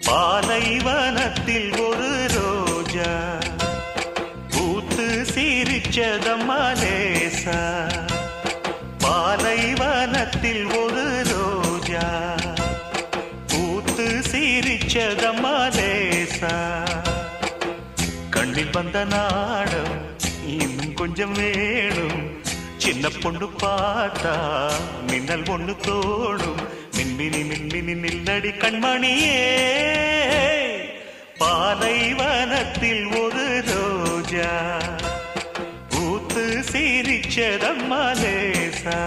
பாலைவனத்தில் ஒரு ரோஜா பூத்து சிரிச்சதம்மா லேசா. பாலைவனத்தில் ஒரு ரோஜா பூத்து சிரிச்சதம்மா லேசா. கண்ணில் வந்த நாடம் இன்னும் கொஞ்சம் வேணும். சின்ன பொண்ணு பார்த்தா மின்னல் ஒண்ணு தோடும். மின்மினி மின்மினி நில்லடி கண்மணியே. பாலைவனத்தில் ஒரு ரோஜா பூத்து சிரிச்சதம்மா லேசா.